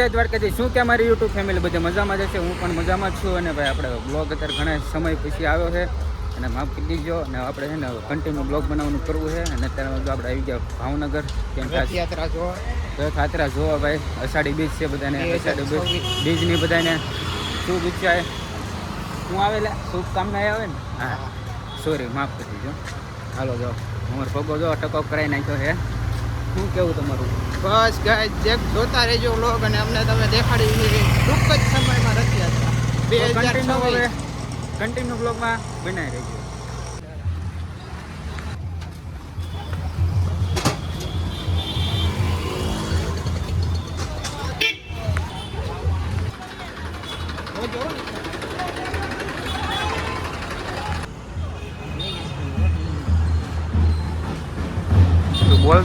જય દ્વારકાથી. શું કે મારી યુટ્યુબ ફેમિલી બધે મજામાં જ છે, હું પણ મજામાં જ છું. અને ભાઈ આપણે બ્લોગ અત્યારે ઘણા સમય પછી આવ્યો છે અને માફ કરી દીજો. અને આપણે છે ને કન્ટિન્યુ બ્લોગ બનાવવાનું કરવું છે. અને અત્યારે જો આપણે આવી ગયા ભાવનગર, કેમ રથયાત્રા રથયાત્રા જોવા ભાઈ. અષાઢી બીજ છે બધાને, અષાઢી બીજની બધાને શુભ ઈચ્છા. હું આવેલા શુભકામના આવે ને, હા સોરી માફ કરી દીજો. હાલો જો અમારો પગો જો ટકો કરાવી નાખ્યો છે. શું કેવું તમારું? બસ ગાઈસ જોતા રહેજો વ્લોગ અને અમને તમે દેખાડી ટૂંક જ સમયમાં રથયાત્રા 2026 કન્ટિન્યુ બ્લોગમાં બનાવી રહેજો. બોલ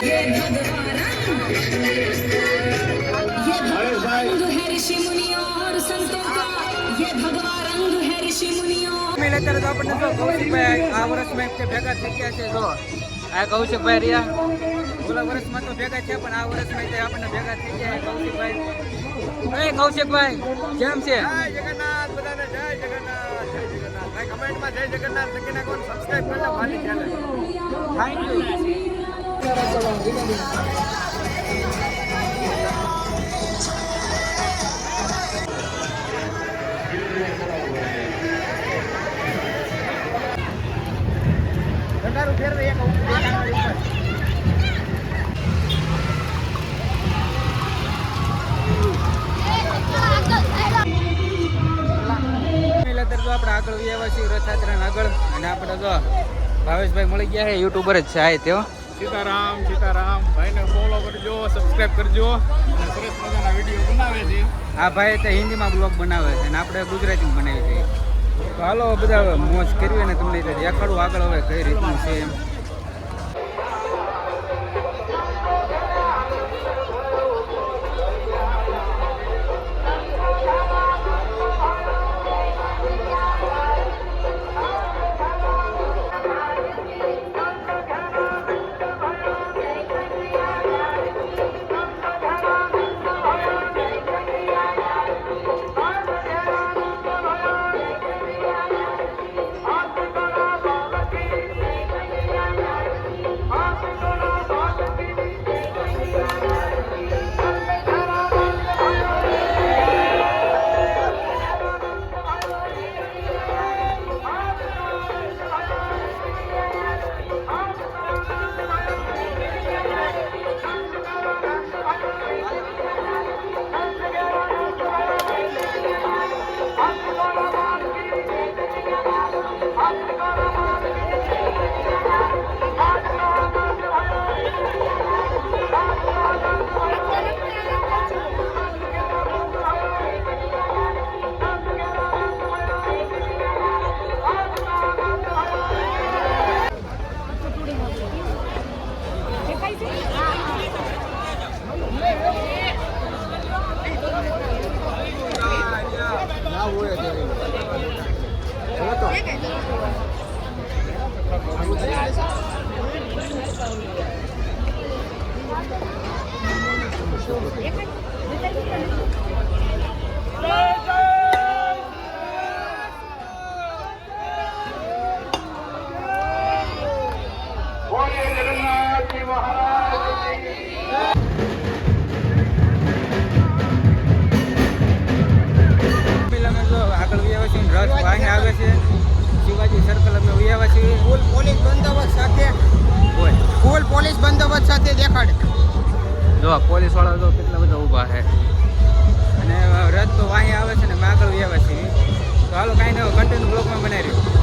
ये भगवान रंग है ऋषि मुनियों और संतों का, ये भगवान रंग है ऋषि मुनियों. અત્યારે તો આપણને જો કૌશિકભાઈ આ વર્ષમાં એક ભેગા થઈ ગયા છે. જો આ કૌશિકભાઈ રહ્યા, ઓલા વર્ષમાં તો ભેગા થયા પણ આ વર્ષમાં આપણને ભેગા થઈ ગયા. કૌશિકભાઈ, કૌશિકભાઈ કેમ છે? જય જગન્નાથ, બધાને જય જગન્નાથ, જય જગન્નાથ. ભાઈ કમેન્ટમાં જય જગન્નાથ લખી નાખો, સબસ્ક્રાઇબ કરજો મારી ચેનલ. Thank you. તો આપણે આગળ આવ્યા છીએ રથયાત્રાના આગળ. અને આપણે જો ભાવેશભાઈ મળી ગયા છે, યુટ્યુબર જ છે આ તેઓ. સીતારામ સીતારામ. ભાઈને ફોલો કરજો, સબસ્ક્રાઇબ કરજો અને સરસ મજાના વિડીયો બનાવે છે. આ ભાઈ તે હિન્દીમાં બ્લોગ બનાવે છે અને આપણે ગુજરાતીમાં બનાવી છીએ. તો હાલો બધા મોજ કરવી અને તમને દેખાડું આગળ હવે કઈ રીતનું છે એમ. શિવાજી સર્કલ અમે આવ્યા છીએ. પોલીસ બંદોબસ્ત સાથે ફૂલ પોલીસ બંદોબસ્ત સાથે દેખાડે. જો પોલીસ વાળા તો કેટલા બધા ઊભા છે અને રથ તો વાંહી આવે છે ને આગળ આવ્યા છીએ. હાલો કાંઈ નહીં, કન્ટિન્યુ બ્લોગમાં બનાવી રહ્યો.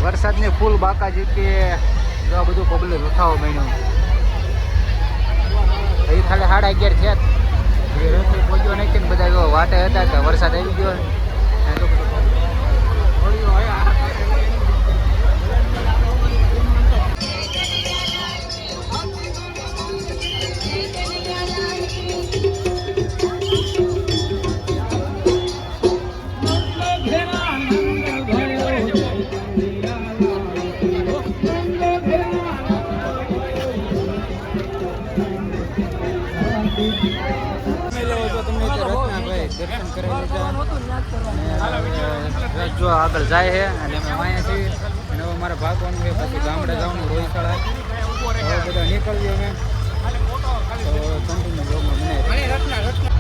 વરસાદની ફૂલ બાકાજી કે જો આ બધું પબ્લિક ઉઠાવો માંડ્યું એ ખાલી 11:30 થયા એ રસ્તે પહોંચ્યો નહીં કે બધા જો વાટે હતા કે વરસાદ આવી ગયો દર્શન કરાવી લીધા જો આગળ જાય છે અને અમે અહીંયા છીએ અને હવે મારે ભાગવાનું છે પછી ગામડે જવાનું રોહિશાળા હવે બધા નીકળીએ અમે તો કન્ટિન્યુ બ્લોગમાં બનાવી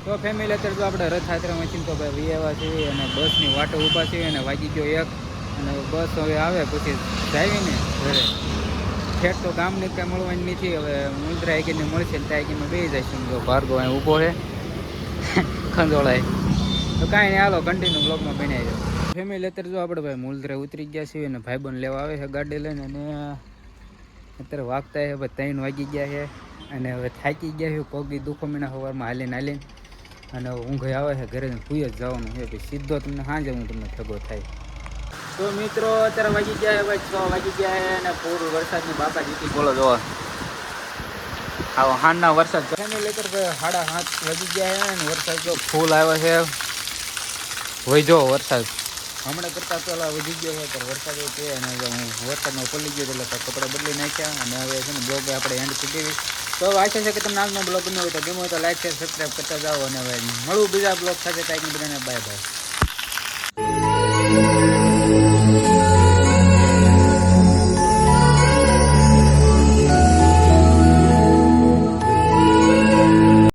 તો ફેમિલી અત્યારે તો આપણે રથયાત્રામાં છીએ તો ભાઈ આવ્યા છીએ અને બસની વાટે ઊભા છીએ અને વાગી ગયો એક અને બસ હવે આવે પછી જાવીને ઘરે ઠેઠ તો ગામને કાંઈ મળવાની નથી હવે મુંદ્રા આઈકીને મળશે ને ત્યાં આઈકીમાં બેસી જાય છે જો ભાર્ગવ અહીં ઊભો છે ખંજોળાય તો કાંઈ નહીં હાલો કન્ટિન્યુ બ્લોગમાં બનાવી જાઓ ફેમિલી અત્યારે જો આપણે ભાઈ મુંદ્રા ઉતરી ગયા છીએ અને ભાઈબંધ લેવા આવે છે ગાડી લઈને અને અત્યારે વાગતા છે ભાઈ 3 વાગી ગયા છે અને હવે થાકી ગયા છે પગી દુખો મહિના સવારમાં હાલીને અને ઊંઘ આવે છે ઘરે સુઈ જ જવાનું છે પછી સીધો તમને સાંજે હું તમને ભેગો થાય તો મિત્રો અત્યારે વાગી ગયા છે ભાઈ 6 વાગી ગયા છે અને પૂરું વરસાદની બાપા જીતી બોલો જોવા આવો હાંડના વરસાદ ફેમિલી લેકર 7:30 વાગી ગયા છે અને વરસાદ જો ફૂલ આવ્યો છે વહીજો વરસાદ હમણાં કરતાં પહેલાં વધી ગયો છે ત્યારે વરસાદ છે અને હું વરસાદમાં પડી ગયો એટલે કપડાં બદલી નાખ્યા અને હવે છે ને બ્લોગ આપણે એન્ડ કરી દેવી તો આશા છે કે તમને આજનો બ્લોગ ગમ્યો હોય તો લાઈક શેર સબસ્ક્રાઈબ કરતા જાઓ અને હવે મળું બીજા બ્લોગ સાથે કાંઈક બધાને બાય બાય